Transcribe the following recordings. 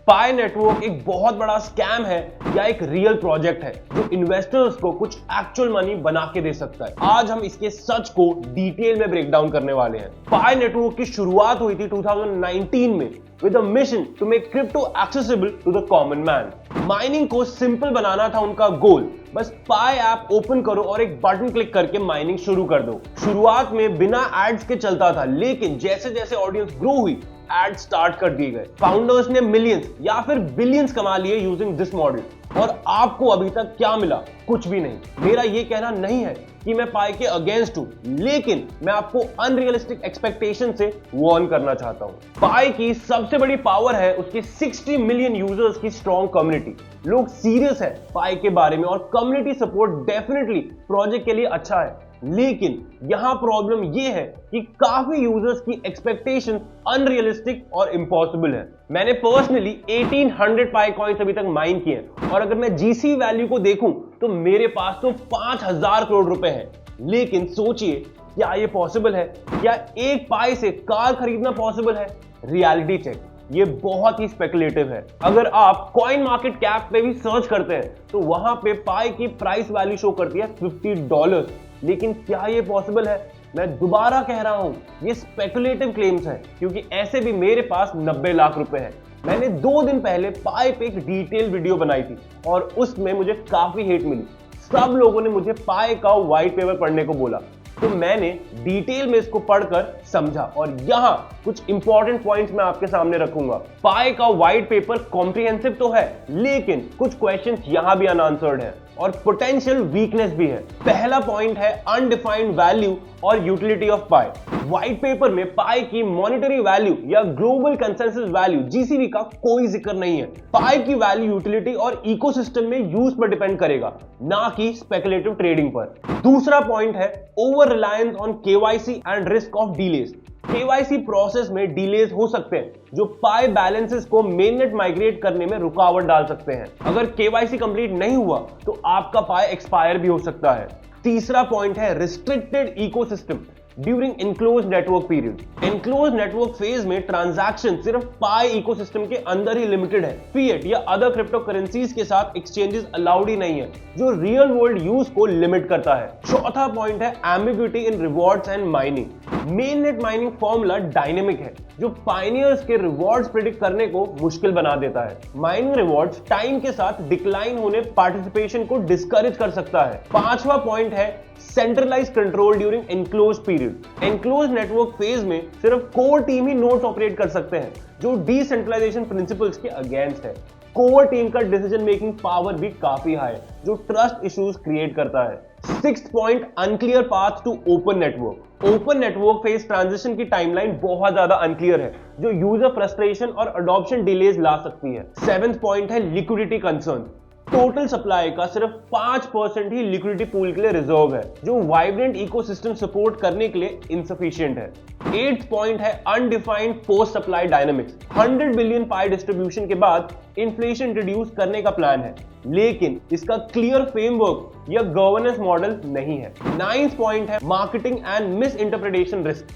पाई network एक बहुत बड़ा स्कैम है या एक रियल प्रोजेक्ट है जो इन्वेस्टर्स को कुछ एक्चुअल मनी बना के दे सकता है। आज हम इसके सच को डिटेल में ब्रेक डाउन करने वाले हैं। पाई नेटवर्क की शुरुआत हुई थी 2019 में with a mission to make crypto accessible to the common man। Mining को सिंपल बनाना था उनका गोल। बस पाई ऐप ओपन करो और एक बटन क्लिक करके माइनिंग शुरू कर दो। शुरुआत में बिना एड्स के चलता था, लेकिन जैसे जैसे ऑडियंस ग्रो हुई एड स्टार्ट कर दिए गए। फाउंडर्स ने मिलियंस या फिर बिलियंस कमा लिए यूजिंग दिस मॉडल। और आपको अभी तक क्या मिला? कुछ भी नहीं। मेरा ये कहना नहीं है कि मैं पाई के अगेंस्ट हूं, लेकिन मैं आपको अनरियलिस्टिक एक्सपेक्टेशन से वार्न करना चाहता हूं। पाई की सबसे बड़ी पावर है उसके 60 मिलियन यूजर्स की स्ट्रॉन्ग कम्युनिटी। लोग सीरियस है पाई के बारे में और कम्युनिटी सपोर्ट डेफिनेटली प्रोजेक्ट के लिए अच्छा है। लेकिन यहां प्रॉब्लम यह है कि काफी यूजर्स की एक्सपेक्टेशन अनरियलिस्टिक और इम्पॉसिबल है। मैंने पर्सनली 1800 पाई कॉइन्स अभी तक माइन किए हैं और अगर मैं जीसी वैल्यू को देखूं तो मेरे पास तो 5000 करोड़ रुपए हैं। लेकिन सोचिए, क्या ये पॉसिबल है? क्या एक पाई से कार खरीदना पॉसिबल है? रियलिटी चेक, ये बहुत ही स्पेकुलेटिव है। अगर आप कॉइन मार्केट कैप पे भी सर्च करते हैं तो वहां पे पाई की प्राइस वैल्यू शो करती है $50। लेकिन क्या ये पॉसिबल है? मैं दोबारा कह रहा हूं, ये स्पेकुलेटिव क्लेम्स हैं, क्योंकि ऐसे भी मेरे पास 90 लाख रुपए हैं। मैंने 2 दिन पहले पाई पे एक डिटेल वीडियो बनाई थी और उसमें मुझे काफी हेट मिली। सब लोगों ने मुझे पाई का व्हाइट पेपर पढ़ने को बोला, तो मैंने डिटेल में इसको पढ़कर समझा और यहां कुछ इंपॉर्टेंट पॉइंट्स मैं आपके सामने रखूंगा। पाई का व्हाइट पेपर कॉम्प्रिहेंसिव तो है, लेकिन कुछ क्वेश्चंस यहां भी अनआंसर्ड हैं और पोटेंशियल वीकनेस भी है। पहला पॉइंट है अनडिफाइंड वैल्यू और utility of pi. White paper में पाई की मॉनेटरी वैल्यू या ग्लोबल कंसेंसस वैल्यू जीसीवी का कोई जिक्र नहीं है। पाई की वैल्यू यूटिलिटी और इकोसिस्टम में यूज पर डिपेंड करेगा, ना कि स्पेकुलेटिव ट्रेडिंग पर। दूसरा पॉइंट है over reliance on KYC and risk of delays. KYC process में डिलेज हो सकते हैं जो पाई बैलेंसेस को मेननेट माइग्रेट करने में रुकावट डाल सकते हैं। अगर केवाईसी कंप्लीट नहीं हुआ तो आपका पाई एक्सपायर भी हो सकता है। तीसरा पॉइंट है restricted ecosystem during enclose network period. Enclose network phase में ट्रांजैक्शन सिर्फ पाई इकोसिस्टम के अंदर ही लिमिटेड है। फिएट या अदर क्रिप्टो करेंसीज के साथ एक्सचेंजेस अलाउड ही नहीं है, जो रियल वर्ल्ड यूज को लिमिट करता है। चौथा पॉइंट है ambiguity in rewards and mining. Mainnet mining formula dynamic है, जो पायनियर्स के रिवॉर्ड्स प्रेडिक्ट करने को मुश्किल बना देता है। माइनिंग रिवॉर्ड्स टाइम के साथ डिक्लाइन होने पार्टिसिपेशन को डिस्करेज कर सकता है। पांचवा पॉइंट है centralise control during enclose period. Enclose network phase में सिर्फ कोर टीम ही नोड्स ऑपरेट कर सकते हैं, जो डिसेंट्रलाइजेशन प्रिंसिपल्स के अगेंस्ट है। कोर टीम का डिसीजन मेकिंग पावर भी काफी हाई, जो ट्रस्ट इश्यूज क्रिएट करता है। Sixth point unclear path to open network. Open network phase transition की टाइमलाइन बहुत ज्यादा अनक्लियर है, जो यूजर फ्रस्ट्रेशन और अडॉप्शन डिलेज ला सकती है। सेवेंथ पॉइंट है लिक्विडिटी कंसर्न। टोटल सप्लाई का सिर्फ 5% ही लिक्विडिटी पूल के लिए रिजर्व है, जो वाइब्रेंट इकोसिस्टम सपोर्ट करने के लिए इनसफिशिएंट है। 8th पॉइंट है undefined post supply dynamics. 100 billion pie distribution के बाद इन्फ्लेशन इंट्रोड्यूस करने का प्लान है, लेकिन इसका क्लियर फ्रेमवर्क या गवर्नेंस मॉडल नहीं है। 9th पॉइंट है marketing and miss interpretation risk.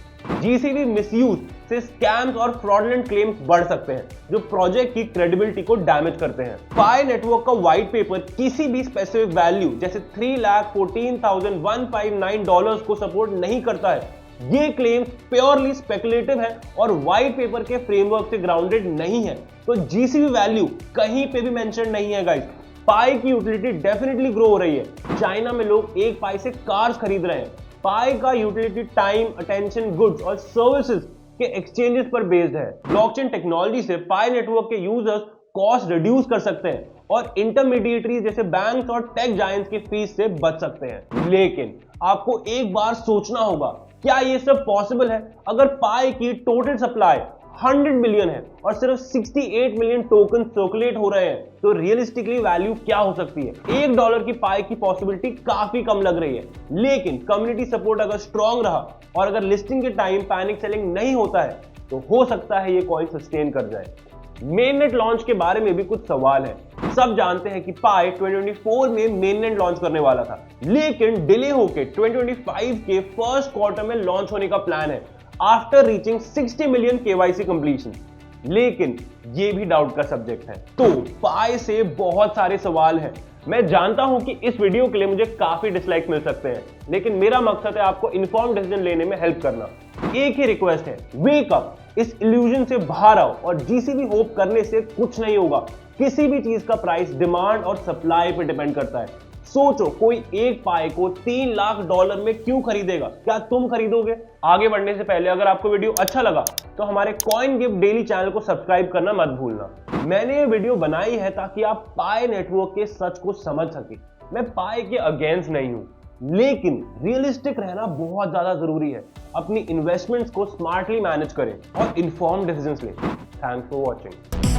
GCV misuse से स्कैम्स और फ्रॉडलेंट क्लेम्स बढ़ सकते हैं, जो प्रोजेक्ट की क्रेडिबिलिटी को डैमेज करते हैं। पाई नेटवर्क का व्हाइट पेपर किसी भी स्पेसिफिक वैल्यू जैसे $3,14,159 को सपोर्ट नहीं करता है। ये क्लेम्स प्योरली स्पेकुलेटिव है और व्हाइट पेपर के फ्रेमवर्क से ग्राउंडेड नहीं है, तो जीसीवी वैल्यू कहीं पे भी मेंशन नहीं है गाइस। पाई की यूटिलिटी डेफिनेटली ग्रो हो रही है। चाइना में लोग एक पाई से कार्स खरीद रहे हैं। पाई का यूटिलिटी टाइम, अटेंशन, गुड्स और सर्विसेज के एक्सचेंजेस पर बेस्ड है। ब्लॉकचेन टेक्नोलॉजी से पाई नेटवर्क के यूजर्स कॉस्ट रिड्यूस कर सकते हैं और इंटरमीडिएटरीज जैसे बैंक्स और टेक जायंट्स की फीस से बच सकते हैं। लेकिन आपको एक बार सोचना होगा, क्या ये सब पॉसिबल है? अगर पाई की टोटल सप्लाई 100 मिलियन है और सिर्फ 68 मिलियन टोकन सर्कुलेट हो रहे हैं, तो रियलिस्टिकली वैल्यू क्या हो सकती है? $1 की पाई की पॉसिबिलिटी काफी कम लग रही है, लेकिन कम्युनिटी सपोर्ट अगर स्ट्रॉन्ग रहा और अगर लिस्टिंग के टाइम पैनिक सेलिंग नहीं होता है, तो हो सकता है ये कॉइन सस्टेन कर जाए। मेननेट लॉन्च के बारे में भी कुछ सवाल है। सब जानते हैं कि पाई 2024 में मेननेट लॉन्च करने वाला था, लेकिन डिले होकर 2025 के फर्स्ट क्वार्टर में लॉन्च होने का प्लान है after reaching 60 million KYC completion. लेकिन ये भी डाउट का सब्जेक्ट है। तो पाई से बहुत सारे सवाल हैं। मैं जानता हूं कि इस वीडियो के लिए मुझे काफी डिसलाइक्स मिल सकते हैं, लेकिन मेरा मकसद है आपको इन्फॉर्म डिसीजन लेने में हेल्प करना। एक ही रिक्वेस्ट है, वेक अप, इस इल्यूजन से बाहर आओ और जीसीबी होप करने से कुछ नहीं होगा। किसी भी चीज का प्राइस डिमांड और सप्लाई पर डिपेंड करता है। सोचो, कोई एक पाई को $3 लाख में क्यों खरीदेगा? क्या तुम खरीदोगे? आगे बढ़ने से पहले अगर आपको वीडियो अच्छा लगा तो हमारे कॉइन गिफ्ट डेली चैनल को सब्सक्राइब करना मत भूलना। मैंने ये वीडियो बनाई है ताकि आप पाई नेटवर्क के सच को समझ सके। मैं पाई के अगेंस्ट नहीं हूं, लेकिन रियलिस्टिक रहना बहुत ज्यादा जरूरी है। अपनी इन्वेस्टमेंट्स को स्मार्टली मैनेज करें और इन्फॉर्म्ड डिसीजंस लें। Thanks for watching.